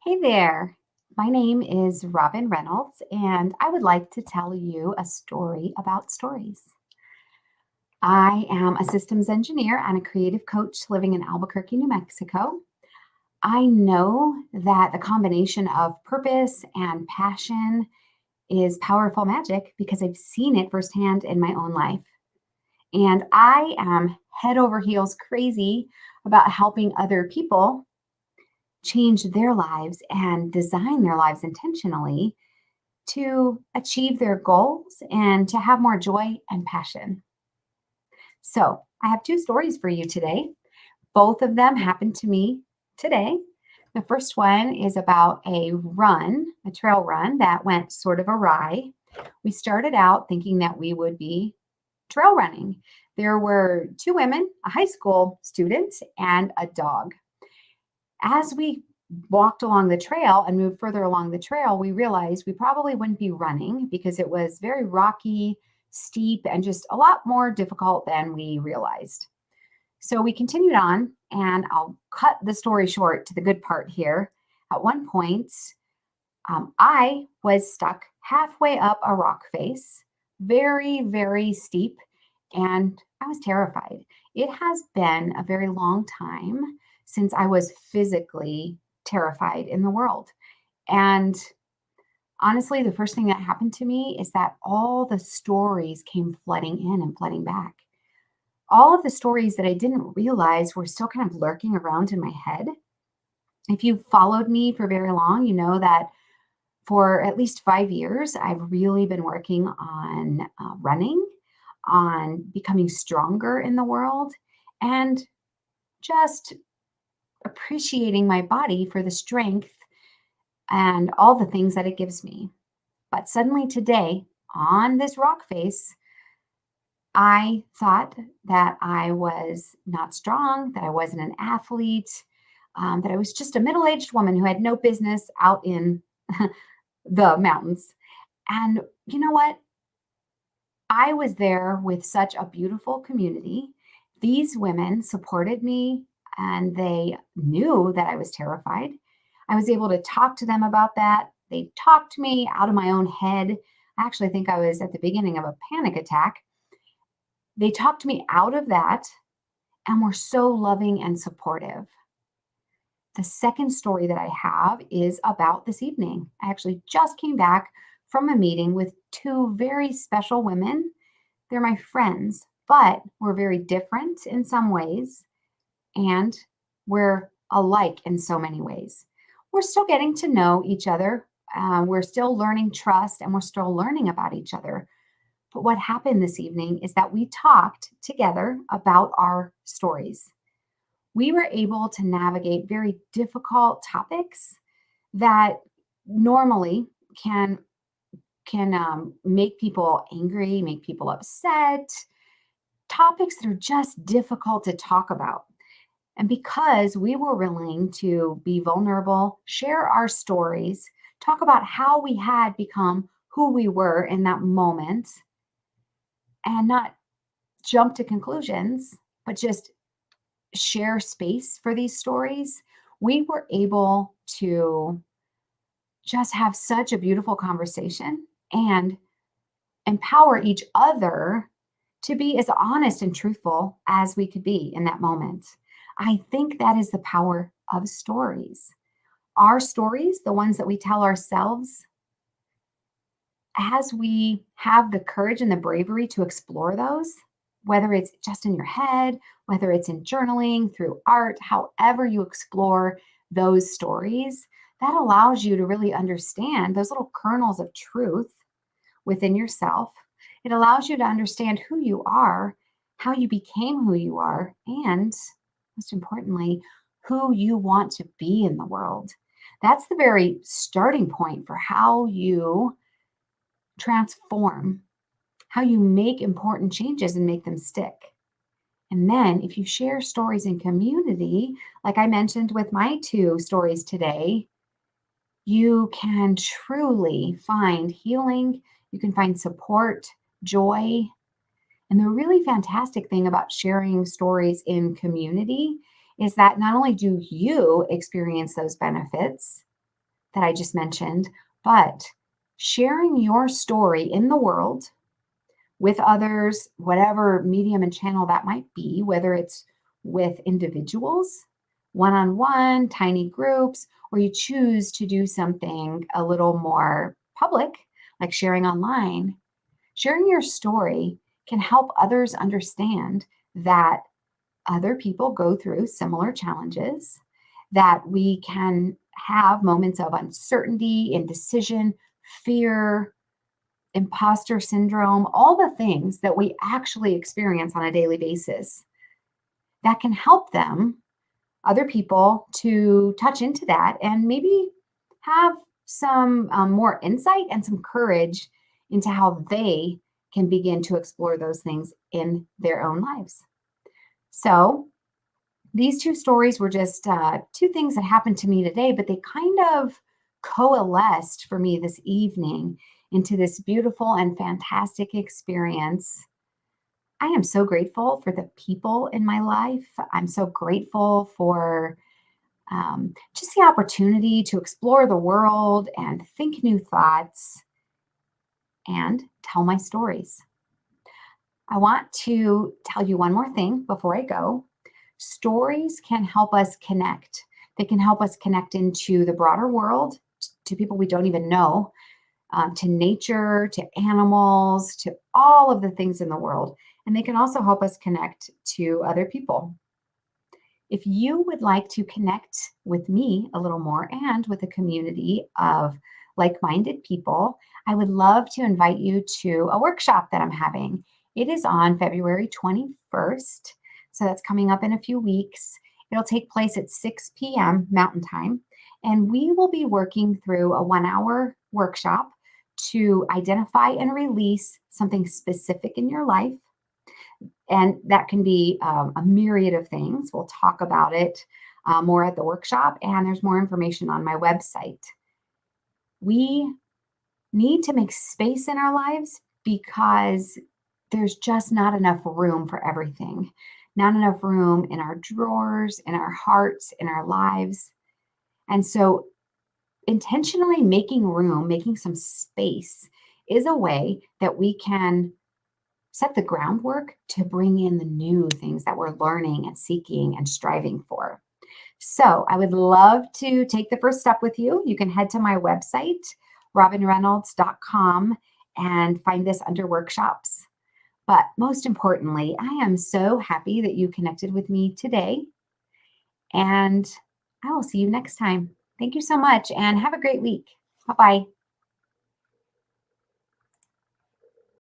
Hey there. My name is Robin Reynolds, and I would like to tell you a story about stories. I am a systems engineer and a creative coach living in Albuquerque, New Mexico. I know that the combination of purpose and passion is powerful magic because I've seen it firsthand in my own life. And I am head over heels crazy about helping other people change their lives and design their lives intentionally to achieve their goals and to have more joy and passion. So, I have two stories for you today. Both of them happened to me today. The first one is about a trail run that went sort of awry. We started out thinking that we would be trail running. There were two women, a high school student, and a dog. As we walked along the trail and moved further along the trail, we realized we probably wouldn't be running because it was very rocky, steep, and just a lot more difficult than we realized. So we continued on, and I'll cut the story short to the good part here. At one point, I was stuck halfway up a rock face, very, very steep, and I was terrified. It has been a very long time since I was physically terrified in the world. And honestly, the first thing that happened to me is that all the stories came flooding in and flooding back. All of the stories that I didn't realize were still kind of lurking around in my head. If you've followed me for very long, you know that for at least 5 years, I've really been working on running, on becoming stronger in the world, and just appreciating my body for the strength and all the things that it gives me. But suddenly today, on this rock face, I thought that I was not strong, that I wasn't an athlete, that I was just a middle aged woman who had no business out in the mountains. And you know what? I was there with such a beautiful community. These women supported me and they knew that I was terrified. I was able to talk to them about that. They talked me out of my own head. I actually think I was at the beginning of a panic attack. They talked me out of that and were so loving and supportive. The second story that I have is about this evening. I actually just came back from a meeting with two very special women. They're my friends, but we're very different in some ways, and we're alike in so many ways. We're still getting to know each other. We're still learning trust and we're still learning about each other. But what happened this evening is that we talked together about our stories. We were able to navigate very difficult topics that normally can make people angry, make people upset, topics that are just difficult to talk about. And because we were willing to be vulnerable, share our stories, talk about how we had become who we were in that moment, and not jump to conclusions, but just share space for these stories, we were able to just have such a beautiful conversation and empower each other to be as honest and truthful as we could be in that moment. I think that is the power of stories. Our stories, the ones that we tell ourselves, as we have the courage and the bravery to explore those, whether it's just in your head, whether it's in journaling, through art, however you explore those stories, that allows you to really understand those little kernels of truth within yourself. It allows you to understand who you are, how you became who you are, and most importantly, who you want to be in the world. That's the very starting point for how you transform, how you make important changes and make them stick. And then if you share stories in community, like I mentioned with my two stories today, you can truly find healing, you can find support, joy. And the really fantastic thing about sharing stories in community is that not only do you experience those benefits, that I just mentioned, but sharing your story in the world with others, whatever medium and channel that might be, whether it's with individuals, one on one, tiny groups, or you choose to do something a little more public, like sharing online, sharing your story can help others understand that other people go through similar challenges, that we can have moments of uncertainty, indecision, fear, imposter syndrome, all the things that we actually experience on a daily basis that can help them, other people, to touch into that and maybe have some more insight and some courage into how they can begin to explore those things in their own lives. So, these two stories were just two things that happened to me today, but they kind of coalesced for me this evening into this beautiful and fantastic experience. I am so grateful for the people in my life. I'm so grateful for just the opportunity to explore the world and think new thoughts and tell my stories. I want to tell you one more thing before I go. Stories can help us connect. They can help us connect into the broader world, to people we don't even know, to nature, to animals, to all of the things in the world. And they can also help us connect to other people. If you would like to connect with me a little more and with a community of like minded people, I would love to invite you to a workshop that I'm having. It is on February 21st. So that's coming up in a few weeks. It'll take place at 6 p.m. Mountain Time. And we will be working through a 1 hour workshop to identify and release something specific in your life. And that can be a myriad of things. We'll talk about it more at the workshop, and there's more information on my website. We need to make space in our lives because there's just not enough room for everything, not enough room in our drawers, in our hearts, in our lives. And so, intentionally making room, making some space is a way that we can set the groundwork to bring in the new things that we're learning and seeking and striving for. So I would love to take the first step with you. You can head to my website, robinreynolds.com, and find this under workshops. But most importantly, I am so happy that you connected with me today. And I will see you next time. Thank you so much and have a great week. Bye bye.